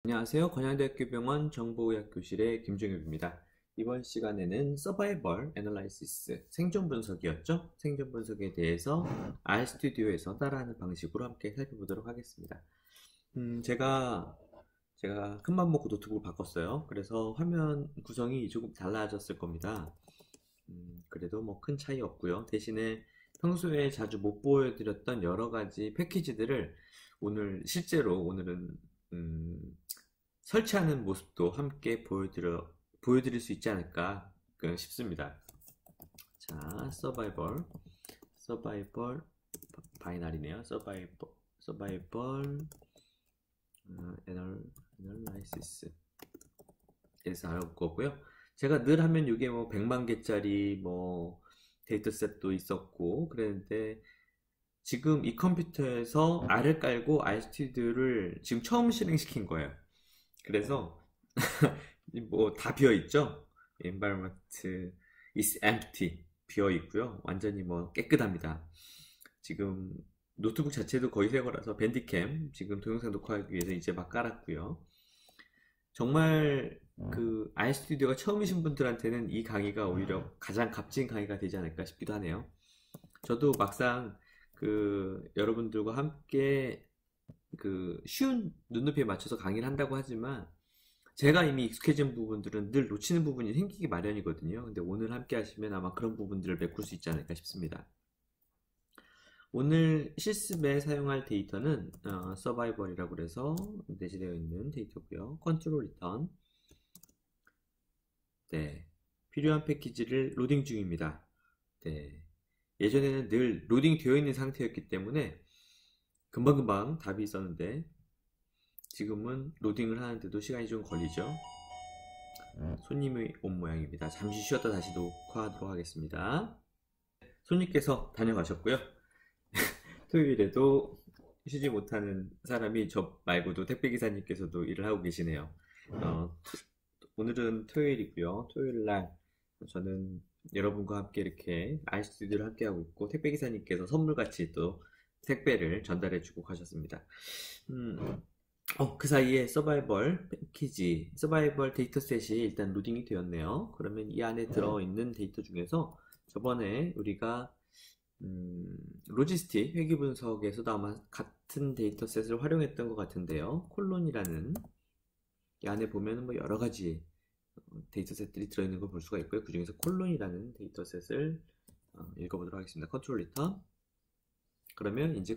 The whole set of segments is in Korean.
안녕하세요. 건양대학교 병원 정보의학교실의 김종엽입니다. 이번 시간에는 서바이벌 애널라이시스, 생존 분석이었죠? 생존 분석에 대해서 RStudi오에서 따라하는 방식으로 함께 살펴보도록 하겠습니다. 제가 큰맘 먹고 노트북을 바꿨어요. 그래서 화면 구성이 조금 달라졌을 겁니다. 그래도 뭐 큰 차이 없고요. 대신에 평소에 자주 못 보여드렸던 여러 가지 패키지들을 오늘은 설치하는 모습도 함께 보여드릴 수 있지 않을까 싶습니다. 자, 서바이벌 바이너리네요. 서바이벌 애널라이시스 에서 알아볼 거고요. 제가 늘 하면 이게 뭐 100만 개짜리 뭐 데이터셋도 있었고 그랬는데 지금 이 컴퓨터에서 R을 깔고 RStudi오를 지금 처음 실행시킨 거예요. 그래서 뭐 다 비어 있죠. environment is empty, 비어 있고요. 완전히 뭐 깨끗합니다. 지금 노트북 자체도 거의 새 거라서 밴디캠 지금 동영상 녹화하기 위해서 이제 막 깔았고요. 정말 그 RStudi오가 처음이신 분들한테는 이 강의가 오히려 가장 값진 강의가 되지 않을까 싶기도 하네요. 저도 막상 그 여러분들과 함께 그 쉬운 눈높이에 맞춰서 강의를 한다고 하지만 제가 이미 익숙해진 부분들은 늘 놓치는 부분이 생기기 마련이거든요. 근데 오늘 함께 하시면 아마 그런 부분들을 메꿀 수 있지 않을까 싶습니다. 오늘 실습에 사용할 데이터는 서바이벌이라고 해서 내재되어 있는 데이터고요. 컨트롤 리턴. 네, 필요한 패키지를 로딩 중입니다. 네, 예전에는 늘 로딩 되어 있는 상태였기 때문에 금방금방 답이 있었는데 지금은 로딩을 하는데도 시간이 좀 걸리죠. 손님이 온 모양입니다. 잠시 쉬었다 다시 녹화하도록 하겠습니다. 손님께서 다녀가셨고요. 토요일에도 쉬지 못하는 사람이 저 말고도 택배기사님께서도 일을 하고 계시네요. 오늘은 토요일이고요. 토요일날 저는 여러분과 함께 이렇게 RStudi오를 함께 하고 있고 택배기사님께서 선물같이 또 택배를 전달해주고 가셨습니다. 그 사이에 서바이벌 패키지, 서바이벌 데이터셋이 일단 로딩이 되었네요. 그러면 이 안에 들어있는 데이터 중에서 저번에 우리가 로지스틱 회귀 분석에서도 아마 같은 데이터셋을 활용했던 것 같은데요. 콜론이라는 이 안에 보면 뭐 여러 가지 데이터셋들이 들어있는 걸 볼 수가 있고요. 그 중에서 콜론이라는 데이터셋을 읽어보도록 하겠습니다. 컨트롤 리턴. 그러면 이제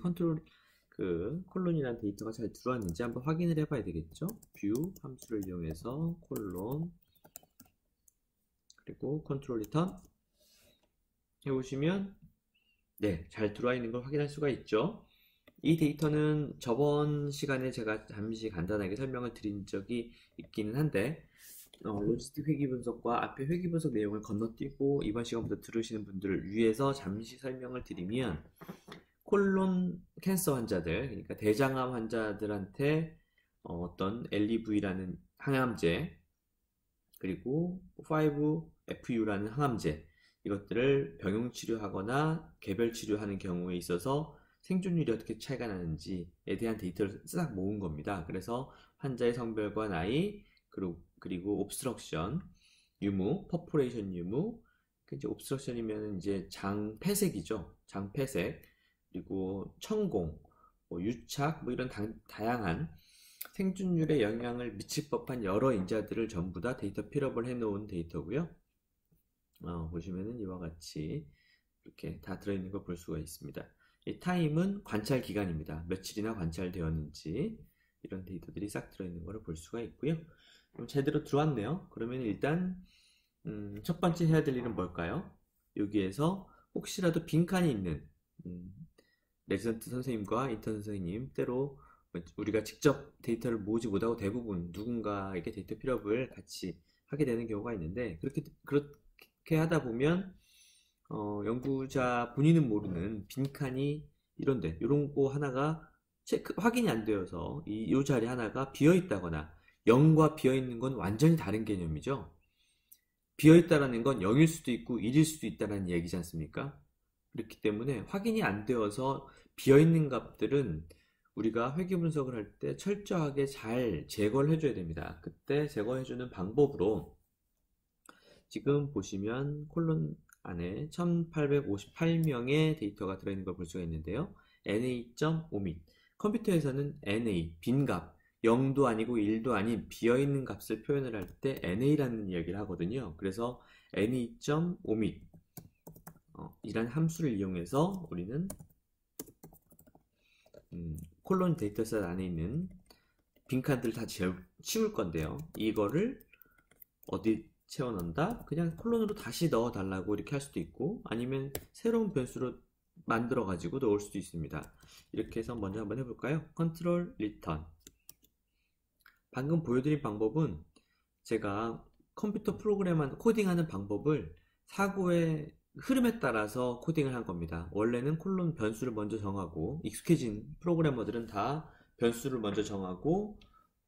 콜론이라는 데이터가 잘 들어왔는지 한번 확인을 해봐야 되겠죠. 뷰 함수를 이용해서 콜론 그리고 컨트롤 리턴 해보시면 네, 잘 들어와 있는 걸 확인할 수가 있죠. 이 데이터는 저번 시간에 제가 잠시 간단하게 설명을 드린 적이 있기는 한데 로지스틱 회귀 분석과 앞에 회귀 분석 내용을 건너뛰고 이번 시간부터 들으시는 분들을 위해서 잠시 설명을 드리면 콜론 캔서 환자들, 그러니까 대장암 환자들한테 어떤 LEV라는 항암제 그리고 5FU라는 항암제 이것들을 병용 치료하거나 개별 치료하는 경우에 있어서 생존율이 어떻게 차이가 나는지에 대한 데이터를 싹 모은 겁니다. 그래서 환자의 성별과 나이 그리고 옵스트럭션 유무, 퍼포레이션 유무, 이제 옵스트럭션이면 이제 장 폐색이죠. 장 폐색 그리고 천공, 유착 이런 다양한 생존율에 영향을 미칠 법한 여러 인자들을 전부 다 데이터 필업을 해놓은 데이터고요. 보시면은 이와 같이 이렇게 다 들어있는 걸 볼 수가 있습니다. 이 타임은 관찰 기간입니다. 며칠이나 관찰되었는지 이런 데이터들이 싹 들어있는 걸 볼 수가 있고요. 그럼 제대로 들어왔네요. 그러면 일단 첫 번째 해야 될 일은 뭘까요? 여기에서 혹시라도 빈칸이 있는 레지던트 선생님과 인턴 선생님 때로 우리가 직접 데이터를 모으지 못하고 대부분 누군가에게 데이터 필업을 같이 하게 되는 경우가 있는데 그렇게 하다 보면 연구자 본인은 모르는 빈칸이 이런데 이런 거 하나가 확인이 안 되어서 이 자리 하나가 비어 있다거나 0과 비어 있는 건 완전히 다른 개념이죠. 비어 있다라는 건 0일 수도 있고 1일 수도 있다는 얘기지 않습니까? 그렇기 때문에 확인이 안 되어서 비어있는 값들은 우리가 회귀 분석을 할 때 철저하게 잘 제거를 해줘야 됩니다. 그때 제거해주는 방법으로 지금 보시면 콜론 안에 1858명의 데이터가 들어있는 걸 볼 수가 있는데요. NA.5밋 컴퓨터에서는 NA, 빈값 0도 아니고 1도 아닌 비어있는 값을 표현을 할 때 NA라는 이야기를 하거든요. 그래서 NA.5밋 이란 함수를 이용해서 우리는 콜론 데이터셋 안에 있는 빈칸들을 다 치울 건데요. 이거를 어디 채워넣는다? 그냥 콜론으로 다시 넣어달라고 이렇게 할 수도 있고, 아니면 새로운 변수로 만들어 가지고 넣을 수도 있습니다. 이렇게 해서 먼저 한번 해볼까요? 컨트롤 리턴. 방금 보여드린 방법은 제가 컴퓨터 프로그램 코딩하는 방법을 사고의 흐름에 따라서 코딩을 한 겁니다. 원래는 콜론 변수를 먼저 정하고, 익숙해진 프로그래머들은 다 변수를 먼저 정하고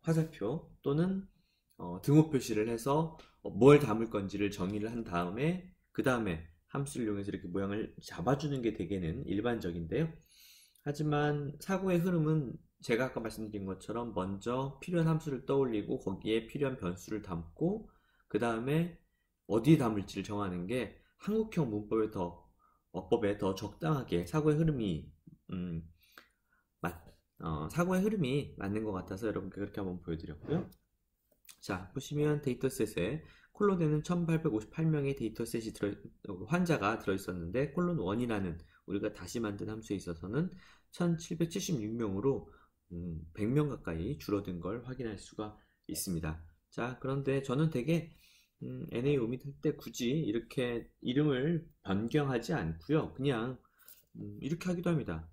화살표 또는 등호 표시를 해서 뭘 담을 건지를 정의를 한 다음에 그 다음에 함수를 이용해서 이렇게 모양을 잡아주는 게 대개는 일반적인데요. 하지만 사고의 흐름은 제가 아까 말씀드린 것처럼 먼저 필요한 함수를 떠올리고 거기에 필요한 변수를 담고 그 다음에 어디에 담을지를 정하는 게 한국형 어법에 더 적당하게 사고의 흐름이 사고의 흐름이 맞는 것 같아서 여러분께 그렇게 한번 보여드렸고요. 자, 보시면 데이터셋에 콜론에는 1858명의 데이터셋이 환자가 들어있었는데 콜론 1이라는 우리가 다시 만든 함수에 있어서는 1776명으로 100명 가까이 줄어든 걸 확인할 수가 있습니다. 자, 그런데 저는 되게 NA 오밋 할 때 굳이 이렇게 이름을 변경하지 않고요. 그냥 이렇게 하기도 합니다.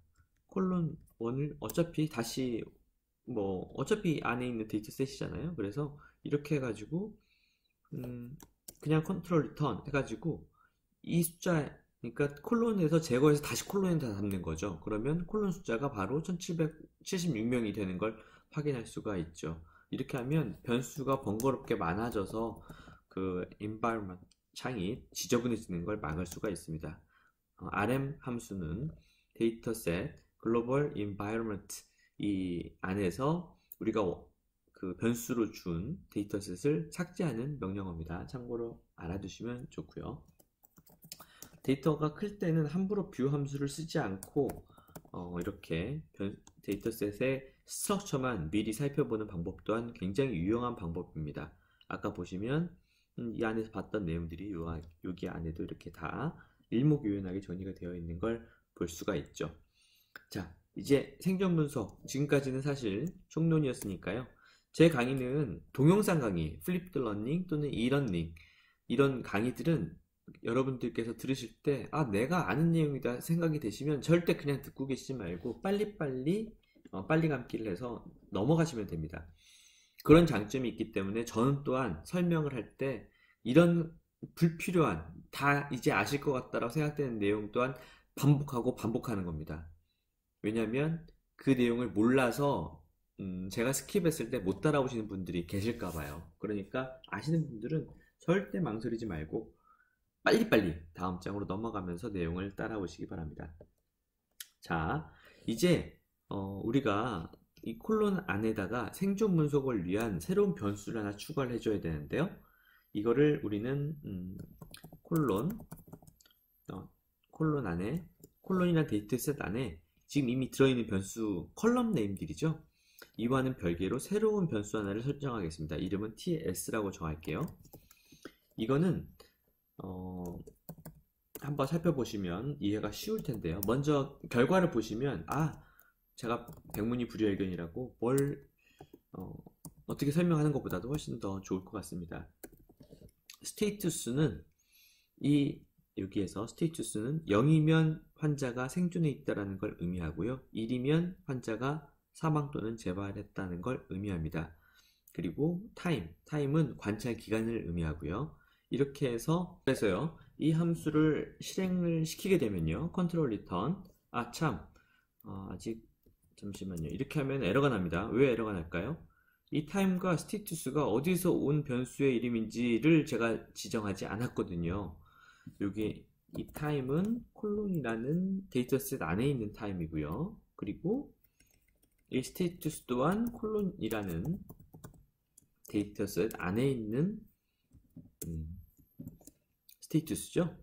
콜론 1을 어차피 다시 어차피 안에 있는 데이터셋이잖아요. 그래서 이렇게 해가지고 그냥 컨트롤 리턴 해가지고 이 숫자, 그러니까 콜론에서 제거해서 다시 콜론에다 담는 거죠. 그러면 콜론 숫자가 바로 1776명이 되는 걸 확인할 수가 있죠. 이렇게 하면 변수가 번거롭게 많아져서 그 environment 창이 지저분해지는 걸 막을 수가 있습니다. RM 함수는 데이터셋 글로벌 environment 이 안에서 우리가 그 변수로 준 데이터셋을 삭제하는 명령어입니다. 참고로 알아두시면 좋고요. 데이터가 클 때는 함부로 뷰 함수를 쓰지 않고 이렇게 데이터셋의 스트럭처만 미리 살펴보는 방법 또한 굉장히 유용한 방법입니다. 아까 보시면 이 안에서 봤던 내용들이 여기 안에도 이렇게 다 일목요연하게 정리가 되어 있는 걸 볼 수가 있죠. 자, 이제 생존 분석, 지금까지는 사실 총론이었으니까요. 제 강의는 동영상 강의, 플립드 러닝 또는 이러닝 이런 강의들은 여러분들께서 들으실 때 내가 아는 내용이다 생각이 되시면 절대 그냥 듣고 계시지 말고 빨리 감기를 해서 넘어가시면 됩니다. 그런 장점이 있기 때문에 저는 또한 설명을 할 때 이런 불필요한 다 이제 아실 것 같다라고 생각되는 내용 또한 반복하는 겁니다. 왜냐하면 그 내용을 몰라서 제가 스킵했을 때 못 따라오시는 분들이 계실까 봐요. 그러니까 아시는 분들은 절대 망설이지 말고 빨리빨리 다음 장으로 넘어가면서 내용을 따라오시기 바랍니다. 자, 이제 우리가 이 콜론 안에다가 생존 분석을 위한 새로운 변수를 하나 추가를 해줘야 되는데요. 이거를 우리는 콜론 안에 콜론이라는 데이터셋 안에 지금 이미 들어있는 변수 컬럼 네임들이죠. 이와는 별개로 새로운 변수 하나를 설정하겠습니다. 이름은 TS라고 정할게요. 이거는 한번 살펴보시면 이해가 쉬울 텐데요. 먼저 결과를 보시면 제가 백문이 불여일견이라고 어떻게 설명하는 것보다도 훨씬 더 좋을 것 같습니다. 스테이투스는 여기에서 스테이투스는 0이면 환자가 생존해 있다는 걸 의미하고요. 1이면 환자가 사망 또는 재발했다는 걸 의미합니다. 그리고 타임은 관찰 기간을 의미하고요. 이렇게 해서 그래서요. 이 함수를 실행을 시키게 되면요. 컨트롤 리턴 아직 잠시만요. 이렇게 하면 에러가 납니다. 왜 에러가 날까요? 이 타임과 스테이투스가 어디서 온 변수의 이름인지를 제가 지정하지 않았거든요. 여기 이 타임은 콜론이라는 데이터셋 안에 있는 타임이고요. 그리고 이 스테이투스 또한 콜론이라는 데이터셋 안에 있는 스테이투스죠.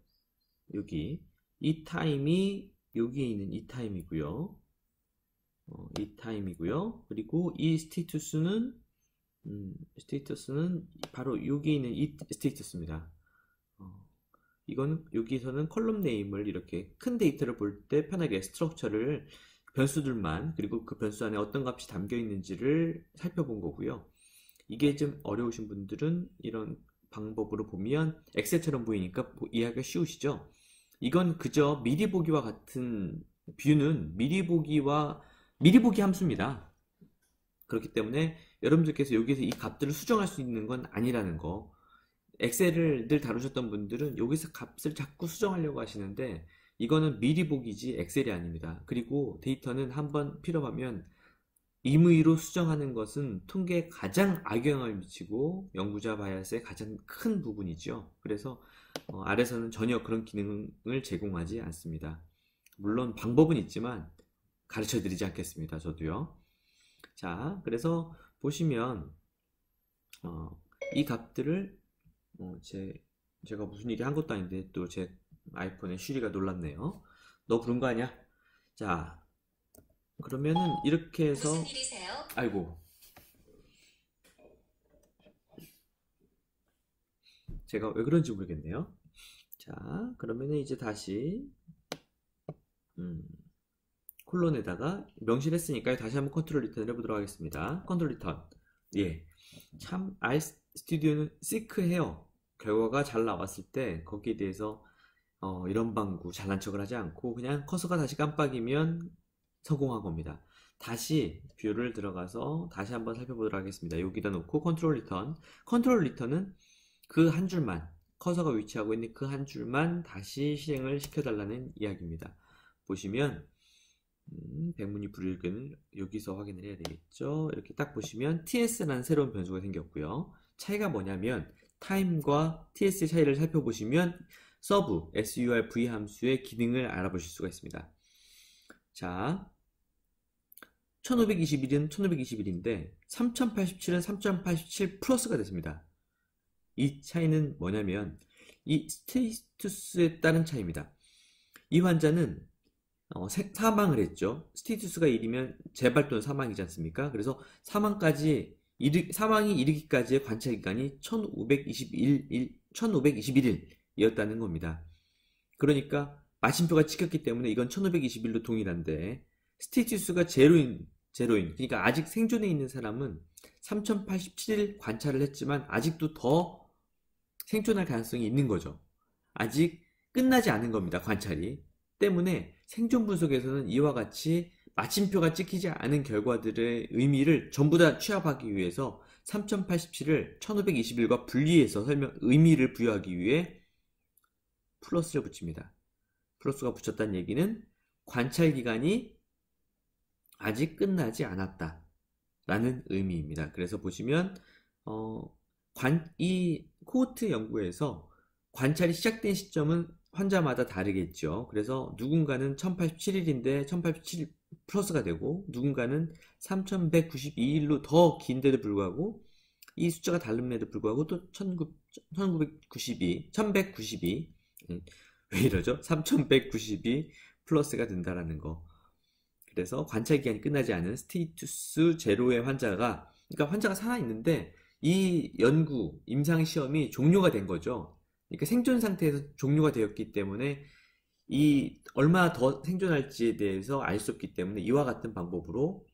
여기 이 타임이 여기에 있는 이 타임이고요. 이 타임이고요. 그리고 이 스테이투스는 바로 여기 있는 이 스테이투스입니다. 이건 여기서는 컬럼 네임을 이렇게 큰 데이터를 볼 때 편하게 스트럭처를 변수들만, 그리고 그 변수 안에 어떤 값이 담겨 있는지를 살펴본 거고요. 이게 좀 어려우신 분들은 이런 방법으로 보면 엑셀처럼 보이니까 이해하기가 쉬우시죠? 이건 그저 미리 보기와 같은 뷰는 미리 보기 함수입니다. 그렇기 때문에 여러분들께서 여기서 이 값들을 수정할 수 있는 건 아니라는 거. 엑셀을 늘 다루셨던 분들은 여기서 값을 자꾸 수정하려고 하시는데 이거는 미리 보기지 엑셀이 아닙니다. 그리고 데이터는 한번 필요하면 임의로 수정하는 것은 통계에 가장 악영향을 미치고 연구자 바이어스의 가장 큰 부분이죠. 그래서 R에서는 전혀 그런 기능을 제공하지 않습니다. 물론 방법은 있지만 가르쳐 드리지 않겠습니다. 저도요. 자, 그래서 보시면 이 값들을 제가 무슨 일이 한 것도 아닌데 또 제 아이폰에 쉬리가 놀랐네요. 너 부른 거 아니야? 자, 그러면은 이렇게 해서 무슨 일이세요? 아이고, 제가 왜 그런지 모르겠네요. 자, 그러면은 이제 다시 콜론에다가 명시했으니까요. 다시 한번 컨트롤 리턴을 해보도록 하겠습니다. 컨트롤 리턴. 예, 참 RStudi오는 시크해요. 결과가 잘 나왔을 때 거기에 대해서 이런 방구 잘난 척을 하지 않고 그냥 커서가 다시 깜빡이면 성공한 겁니다. 다시 뷰를 들어가서 다시 한번 살펴보도록 하겠습니다. 여기다 놓고 컨트롤 리턴. 컨트롤 리턴은 그 한 줄만, 커서가 위치하고 있는 그 한 줄만 다시 실행을 시켜달라는 이야기입니다. 보시면 백문이 불여일견을 여기서 확인을 해야 되겠죠. 이렇게 딱 보시면 ts라는 새로운 변수가 생겼고요. 차이가 뭐냐면 time과 ts의 차이를 살펴보시면 serve, surv 함수의 기능을 알아보실 수가 있습니다. 자, 1521은 1521인데 3087은 3087 플러스가 됐습니다. 이 차이는 뭐냐면 이 스테이투스에 따른 차이입니다. 이 환자는 사망을 했죠. 스테이투스가 1이면 재발 또는 사망이지 않습니까? 그래서 사망이 이르기까지의 관찰 기간이 1521일이었다는 겁니다. 그러니까 마침표가 찍혔기 때문에 이건 1521로 동일한데 스테이투스가 제로인 그러니까 아직 생존해 있는 사람은 3087일 관찰을 했지만 아직도 더 생존할 가능성이 있는 거죠. 아직 끝나지 않은 겁니다. 관찰이. 때문에 생존 분석에서는 이와 같이 마침표가 찍히지 않은 결과들의 의미를 전부 다 취합하기 위해서 3087을 1521과 분리해서 의미를 부여하기 위해 플러스를 붙입니다. 플러스가 붙였다는 얘기는 관찰 기간이 아직 끝나지 않았다 라는 의미입니다. 그래서 보시면 이 코호트 연구에서 관찰이 시작된 시점은 환자마다 다르겠죠. 그래서 누군가는 1087일인데 1087 플러스가 되고 누군가는 3192일로 더 긴데도 불구하고 이 숫자가 다름에도 불구하고 또 1192 왜 이러죠? 3192 플러스가 된다라는 거. 그래서 관찰 기간이 끝나지 않은 스테이투스 제로의 환자가, 그러니까 환자가 살아있는데 이 연구, 임상시험이 종료가 된 거죠. 그러니까 생존 상태에서 종료가 되었기 때문에 이 얼마나 더 생존할지에 대해서 알 수 없기 때문에 이와 같은 방법으로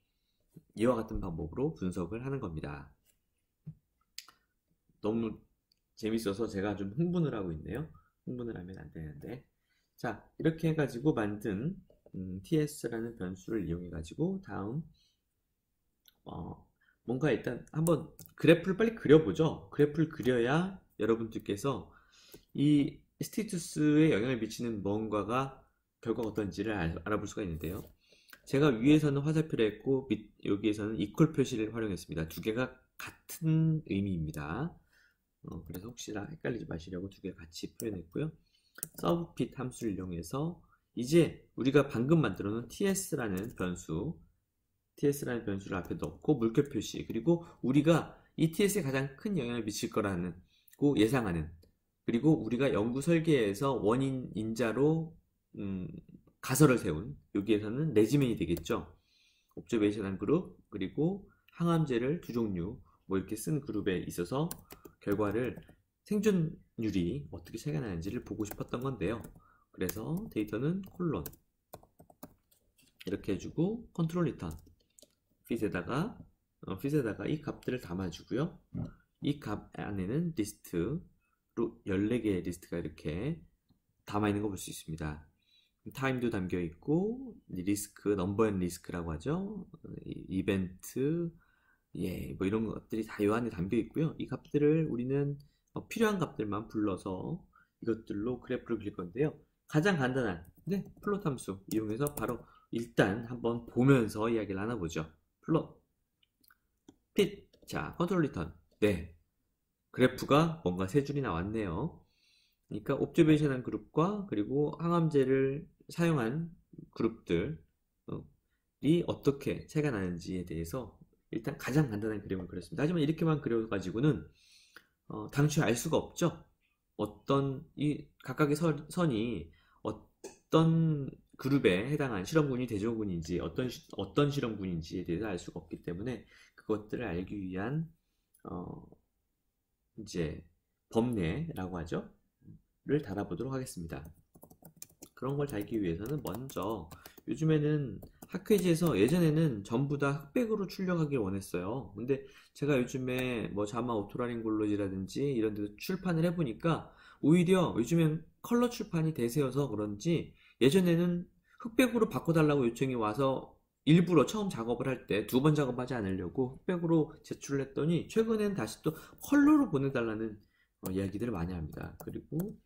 분석을 하는 겁니다. 너무 재밌어서 제가 좀 흥분을 하고 있네요. 흥분을 하면 안 되는데. 자, 이렇게 해가지고 만든 ts라는 변수를 이용해 가지고 다음 뭔가 일단 한번 그래프를 빨리 그려보죠. 그래프를 그려야 여러분들께서 이 스테이투스에 영향을 미치는 뭔가가 결과가 어떤지를 알아볼 수가 있는데요. 제가 위에서는 화살표를 했고 여기에서는 이퀄 표시를 활용했습니다. 두 개가 같은 의미입니다. 그래서 혹시나 헷갈리지 마시려고 두 개 같이 표현했고요. 서브핏 함수를 이용해서 이제 우리가 방금 만들어 놓은 ts라는 변수, ts라는 변수를 앞에 넣고 물결 표시, 그리고 우리가 이 ts에 가장 큰 영향을 미칠 거라는 예상하는, 그리고 우리가 연구 설계에서 원인 인자로 가설을 세운, 여기에서는 레지멘이 되겠죠. 옵저베이션한 그룹, 그리고 항암제를 두 종류 뭐 이렇게 쓴 그룹에 있어서 결과를, 생존율이 어떻게 차이가 나는지를 보고 싶었던 건데요. 그래서 데이터는 콜론 이렇게 해주고 컨트롤 리턴 핏에다가 이 값들을 담아주고요. 이 값 안에는 리스트로 14개의 리스트가 이렇게 담아있는 거 볼 수 있습니다. 타임도 담겨 있고, 리스크, 넘버 앤 리스크라고 하죠. 이벤트, 뭐 이런 것들이 다 이 안에 담겨 있고요. 이 값들을 우리는 필요한 값들만 불러서 이것들로 그래프를 그릴 건데요. 가장 간단한 플롯 함수 이용해서 바로 일단 한번 보면서 이야기를 나눠보죠. 플롯, 핏, 자, 컨트롤 리턴. 그래프가 뭔가 세 줄이 나왔네요. 그러니까 옵저베이션한 그룹과 그리고 항암제를 사용한 그룹들이 어떻게 차이가 나는지에 대해서 일단 가장 간단한 그림을 그렸습니다. 하지만 이렇게만 그려가지고는 당초에 알 수가 없죠. 이 각각의 선이 어떤 그룹에 해당한 실험군이 대조군인지 어떤 실험군인지에 대해서 알 수가 없기 때문에 그것들을 알기 위한 이제 범례라고 하죠. 를 달아보도록 하겠습니다. 그런 걸 달기 위해서는 먼저, 요즘에는 학회지에서 예전에는 전부 다 흑백으로 출력하길 원했어요. 근데 제가 요즘에 뭐 자마 오토라링골로지라든지 이런 데서 출판을 해보니까 오히려 요즘엔 컬러 출판이 대세여서 그런지 예전에는 흑백으로 바꿔달라고 요청이 와서 일부러 처음 작업을 할 때 2번 작업하지 않으려고 흑백으로 제출을 했더니 최근엔 다시 또 컬러로 보내달라는 이야기들을 많이 합니다. 그리고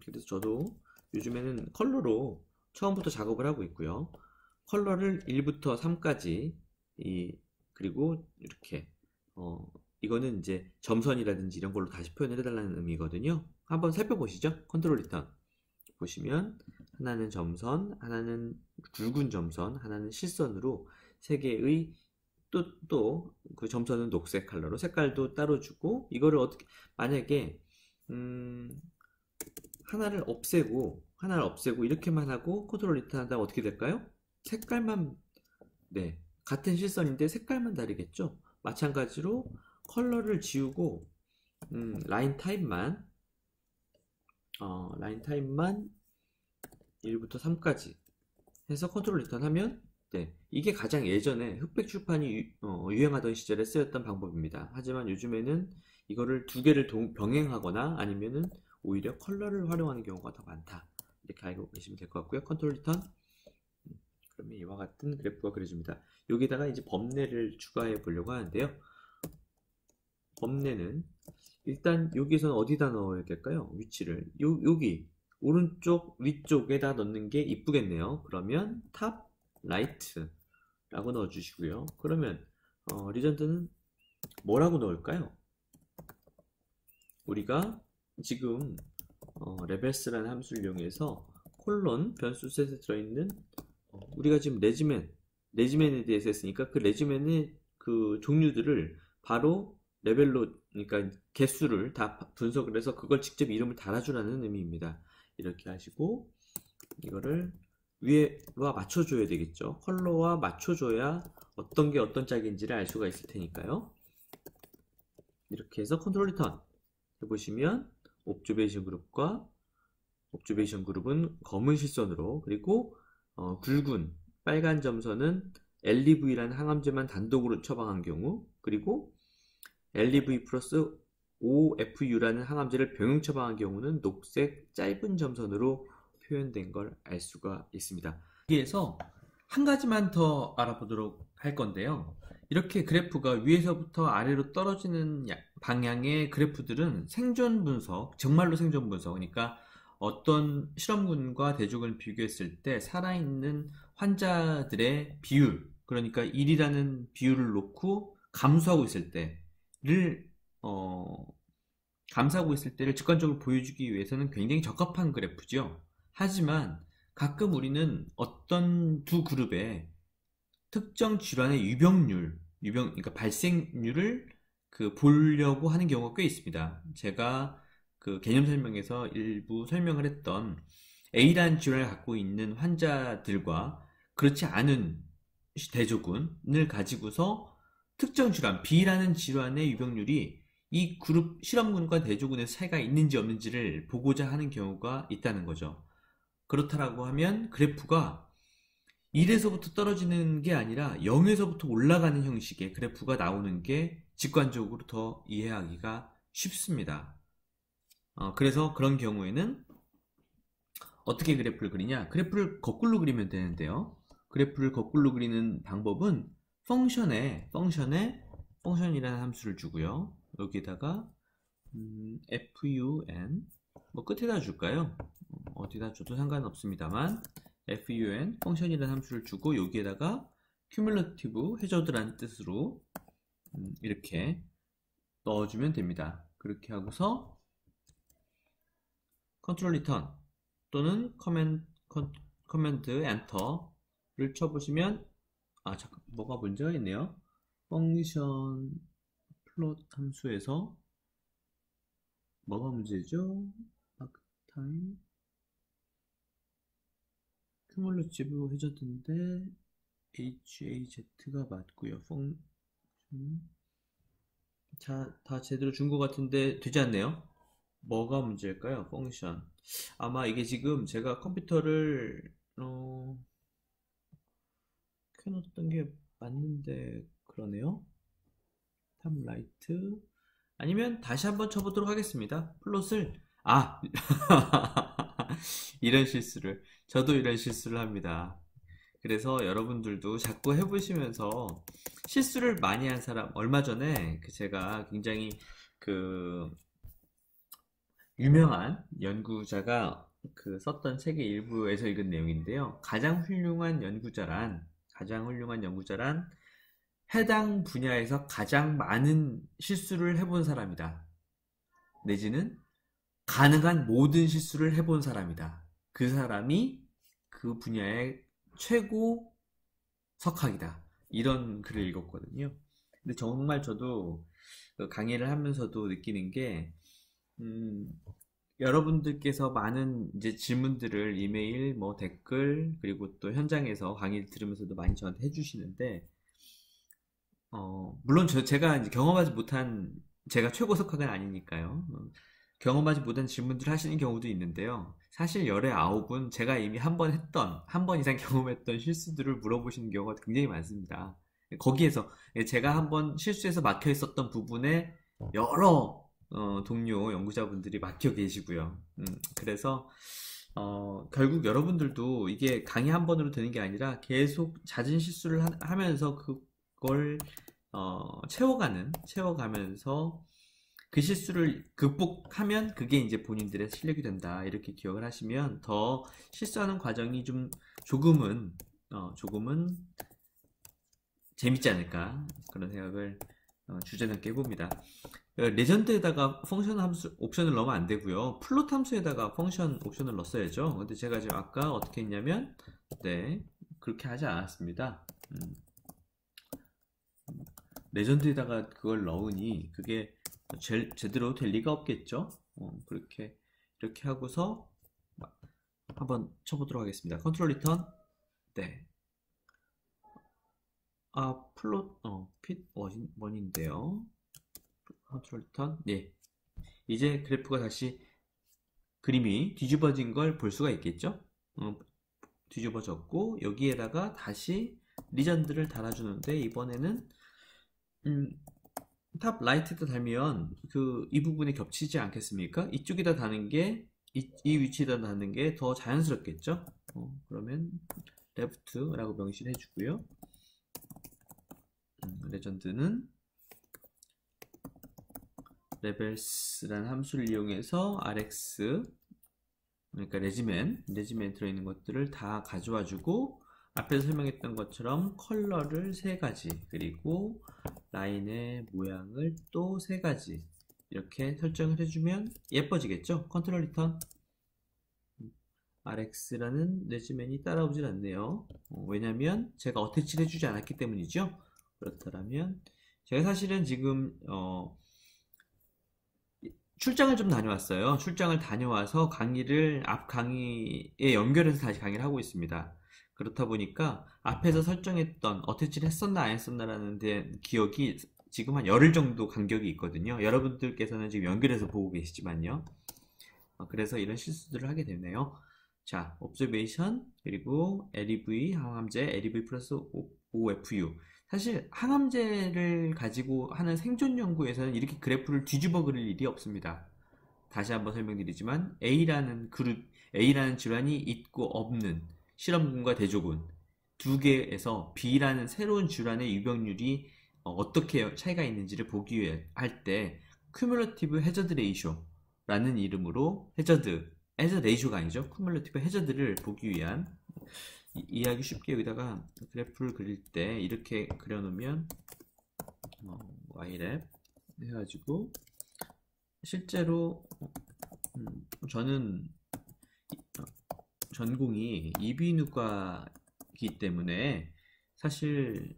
그래서 저도 요즘에는 컬러로 처음부터 작업을 하고 있고요. 컬러를 1부터 3까지 그리고 이렇게 이거는 이제 점선이라든지 이런 걸로 다시 표현을 해달라는 의미거든요. 한번 살펴보시죠. 컨트롤 리턴 보시면 하나는 점선, 하나는 굵은 점선, 하나는 실선으로 세 개의 또 그 점선은 녹색 컬러로 색깔도 따로 주고, 이거를 어떻게, 만약에 하나를 없애고 이렇게만 하고 컨트롤 리턴 한다면 어떻게 될까요? 색깔만, 같은 실선인데 색깔만 다르겠죠. 마찬가지로 컬러를 지우고 라인 타입만 1부터 3까지 해서 컨트롤 리턴 하면, 이게 가장 예전에 흑백 출판이 유행하던 시절에 쓰였던 방법입니다. 하지만 요즘에는 이거를 두 개를 병행하거나 아니면은 오히려 컬러를 활용하는 경우가 더 많다. 이렇게 알고 계시면 될 것 같고요. 컨트롤 리턴. 그러면 이와 같은 그래프가 그려집니다. 여기다가 이제 범례를 추가해 보려고 하는데요. 범례는 일단 여기서는 어디다 넣어야 될까요? 위치를 여기 오른쪽 위쪽에다 넣는 게 이쁘겠네요. 그러면 탑 라이트라고 넣어주시고요. 그러면 리전트는 뭐라고 넣을까요? 우리가 지금 레벨스라는 함수를 이용해서 콜론 변수 셋에 들어있는 우리가 지금 레지멘에 대해서 했으니까 그 레지멘의 그 종류들을 바로 레벨로, 그러니까 개수를 다 분석을 해서 그걸 직접 이름을 달아주라는 의미입니다. 이렇게 하시고 이거를 위에와 맞춰줘야 되겠죠. 컬러와 맞춰줘야 어떤 게 어떤 짝인지를 알 수가 있을 테니까요. 이렇게 해서 컨트롤 리턴 해보시면 옵저베이션 그룹은 검은 실선으로, 그리고 굵은 빨간 점선은 LEV라는 항암제만 단독으로 처방한 경우, 그리고 LEV 플러스 OFU라는 항암제를 병행 처방한 경우는 녹색 짧은 점선으로 표현된 걸 알 수가 있습니다. 여기에서 한 가지만 더 알아보도록 할 건데요. 이렇게 그래프가 위에서부터 아래로 떨어지는 방향의 그래프들은 생존 분석, 정말로 생존 분석, 그러니까 어떤 실험군과 대조군을 비교했을 때 살아있는 환자들의 비율, 그러니까 1이라는 비율을 놓고 감소하고 있을 때를 직관적으로 보여주기 위해서는 굉장히 적합한 그래프죠. 하지만 가끔 우리는 어떤 두 그룹의 특정 질환의 그러니까 발생률을 보려고 하는 경우가 꽤 있습니다. 제가 그 개념 설명에서 일부 설명을 했던 A라는 질환을 갖고 있는 환자들과 그렇지 않은 대조군을 가지고서 특정 질환 B라는 질환의 유병률이 이 그룹 실험군과 대조군의 차이가 있는지 없는지를 보고자 하는 경우가 있다는 거죠. 그렇다라고 하면 그래프가 1에서부터 떨어지는 게 아니라 0에서부터 올라가는 형식의 그래프가 나오는 게 직관적으로 더 이해하기가 쉽습니다. 그래서 그런 경우에는 어떻게 그래프를 그리냐? 그래프를 거꾸로 그리면 되는데요. 그래프를 거꾸로 그리는 방법은 펑션이라는 함수를 주고요. 여기에다가 fun 뭐 끝에다 줄까요? 어디다 줘도 상관없습니다만 fun 펑션이라는 함수를 주고 여기에다가 큐뮬러티브 해저드라는 뜻으로 이렇게 넣어주면 됩니다. 그렇게 하고서 컨트롤 리턴 또는 커맨드 엔터를 쳐보시면 잠깐 뭐가 문제가 있네요. 펑션 플롯 함수에서 뭐가 문제죠? 마크타임 큐뮬러티브 해저드인데 HAZ가 맞고요. 자, 다 제대로 준 것 같은데 되지 않네요. 뭐가 문제일까요? 펑션. 아마 이게 지금 제가 컴퓨터를 켜놓았던 게 맞는데 그러네요. 탑라이트 아니면 다시 한번 쳐보도록 하겠습니다. 플롯을 이런 실수를 저도 이런 실수를 합니다. 그래서 여러분들도 자꾸 해보시면서 실수를 많이 한 사람 얼마 전에 제가 굉장히 유명한 연구자가 썼던 책의 일부에서 읽은 내용인데요. 가장 훌륭한 연구자란 해당 분야에서 가장 많은 실수를 해본 사람이다. 내지는 가능한 모든 실수를 해본 사람이다. 그 사람이 그 분야의 최고 석학이다. 이런 글을 읽었거든요. 근데 정말 저도 강의를 하면서도 느끼는 게 여러분들께서 많은 이제 질문들을 이메일, 뭐 댓글, 그리고 또 현장에서 강의를 들으면서도 많이 저한테 해주시는데, 물론 제가 이제 경험하지 못한, 제가 최고 석학은 아니니까요. 경험하지 못한 질문들을 하시는 경우도 있는데요. 사실 열의 아홉은 제가 이미 한 번 이상 경험했던 실수들을 물어보시는 경우가 굉장히 많습니다. 거기에서 제가 한 번 실수해서 막혀 있었던 부분에 여러 동료 연구자분들이 맡겨 계시고요. 그래서 결국 여러분들도 이게 강의 한 번으로 되는 게 아니라 계속 잦은 실수를 하면서 그걸 채워가면서 그 실수를 극복하면 그게 이제 본인들의 실력이 된다. 이렇게 기억을 하시면 더 실수하는 과정이 조금은 재밌지 않을까 그런 생각을 주제넘게 해봅니다. 레전드에다가 펑션 함수 옵션을 넣으면 안 되고요. 플롯 함수에다가 펑션 옵션을 넣었어야죠. 근데 제가 지금 아까 어떻게 했냐면 그렇게 하지 않았습니다. 레전드에다가 그걸 넣으니 그게 제대로 될 리가 없겠죠. 이렇게 하고서 한번 쳐보도록 하겠습니다. 컨트롤 리턴. 플롯 핏 원인데요. 컨트롤 리턴. 이제 그래프가 다시 그림이 뒤집어진 걸 볼 수가 있겠죠. 뒤집어졌고 여기에다가 다시 리전드를 달아주는데 이번에는 탑 라이트에다 달면 이 부분에 겹치지 않겠습니까? 이쪽에다 다는 게 이 위치에다 다는 게 더 자연스럽겠죠. 그러면 레프트라고 명시를 해주고요. 레전드는 레벨스라는 함수를 이용해서 rx 그러니까 레지멘 들어있는 것들을 다 가져와 주고 앞에서 설명했던 것처럼 컬러를 3가지 그리고 라인의 모양을 또 3가지 이렇게 설정을 해주면 예뻐지겠죠. 컨트롤 리턴. RX라는 레지멘이 따라오질 않네요. 왜냐면 제가 어태치를 해주지 않았기 때문이죠. 그렇다면 제가 사실은 지금 출장을 좀 다녀왔어요. 출장을 다녀와서 강의를 앞 강의에 연결해서 다시 강의를 하고 있습니다. 그렇다 보니까 앞에서 설정했던 어태치를 했었나 안 했었나라는 데 기억이 지금 한 열흘 정도 간격이 있거든요. 여러분들께서는 지금 연결해서 보고 계시지만요. 그래서 이런 실수들을 하게 되네요. 자, observation 그리고 LEV 항암제, LEV 플러스 OFU. 사실 항암제를 가지고 하는 생존 연구에서는 이렇게 그래프를 뒤집어 그릴 일이 없습니다. 다시 한번 설명드리지만 A라는 질환이 있고 없는 실험군과 대조군 두 개에서 B라는 새로운 질환의 유병률이 어떻게 차이가 있는지를 보기 위해 할 때 cumulative hazard ratio라는 이름으로 hazard 레이쇼가 아니죠. 쿠뮬러티브 해저드를 보기 위한 이해하기 쉽게 여기다가 그래프를 그릴 때 이렇게 그려놓으면 y랩 해가지고 실제로 저는 전공이 이비인후과이기 때문에 사실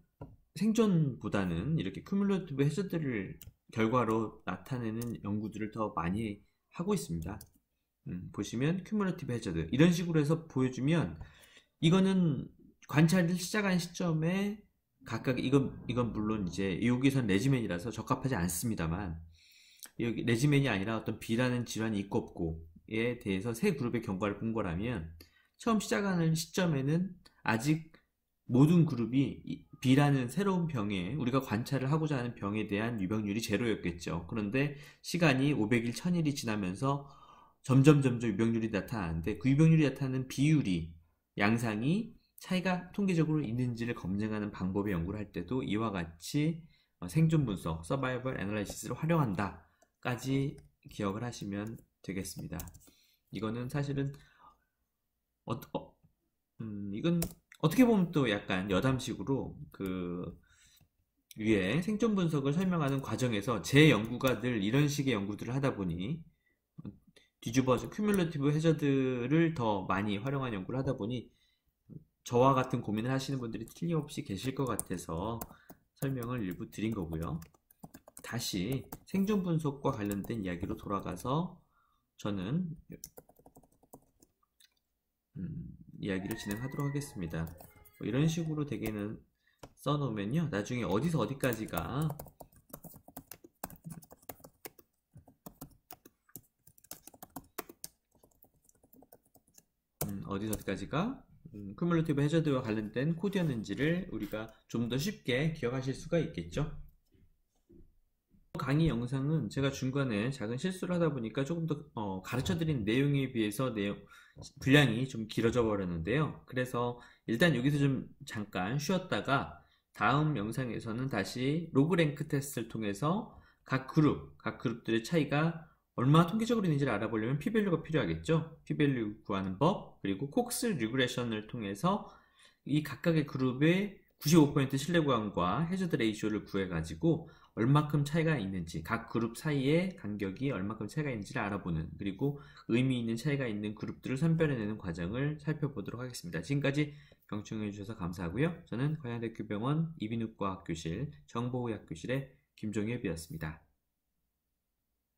생존보다는 이렇게 쿠뮬러티브 해저드를 결과로 나타내는 연구들을 더 많이 하고 있습니다. 보시면 큐뮬러티브 해저드 이런 식으로 해서 보여주면 이거는 관찰을 시작한 시점에 각각 이건 물론 이제 여기선 레지멘이라서 적합하지 않습니다만 여기 레지멘이 아니라 어떤 B라는 질환이 있고 없고에 대해서 세 그룹의 경과를 본 거라면 처음 시작하는 시점에는 아직 모든 그룹이 B라는 새로운 병에 우리가 관찰을 하고자 하는 병에 대한 유병률이 제로였겠죠. 그런데 시간이 500일, 1000일이 지나면서 점점 유병률이 나타나는데 그 유병률이 나타나는 비율이 양상이 차이가 통계적으로 있는지를 검증하는 방법의 연구를 할 때도 이와 같이 생존 분석, 서바이벌 애널라이시스를 활용한다 까지 기억을 하시면 되겠습니다. 이거는 사실은 이건 어떻게 보면 또 약간 여담식으로 그 위에 생존 분석을 설명하는 과정에서 제 연구가 늘 이런 식의 연구들을 하다 보니 뒤집어서 큐뮬러티브 해저드를 더 많이 활용한 연구를 하다 보니 저와 같은 고민을 하시는 분들이 틀림없이 계실 것 같아서 설명을 일부 드린 거고요. 다시 생존 분석과 관련된 이야기로 돌아가서 저는 이야기를 진행하도록 하겠습니다. 이런 식으로 대개는 써놓으면요. 나중에 어디서 어디까지가 쿠뮬러티브 해저드와 관련된 코드였는지를 우리가 좀 더 쉽게 기억하실 수가 있겠죠. 강의 영상은 제가 중간에 작은 실수를 하다 보니까 조금 더 가르쳐드린 내용에 비해서 분량이 좀 길어져 버렸는데요. 그래서 일단 여기서 좀 잠깐 쉬었다가 다음 영상에서는 다시 로그랭크 테스트를 통해서 각 그룹들의 차이가 얼마나 통계적으로 있는지를 알아보려면 p-밸류가 필요하겠죠. p-밸류 구하는 법, 그리고 콕스 리그레션을 통해서 이 각각의 그룹의 95% 신뢰구간과 해저드 레이쇼를 구해가지고 얼마큼 차이가 있는지, 각 그룹 사이의 간격이 얼마큼 차이가 있는지를 알아보는, 그리고 의미 있는 차이가 있는 그룹들을 선별해내는 과정을 살펴보도록 하겠습니다. 지금까지 경청해 주셔서 감사하고요. 저는 관양대학교병원 이비인후과 학교실 정보의학교실의 김종엽이었습니다.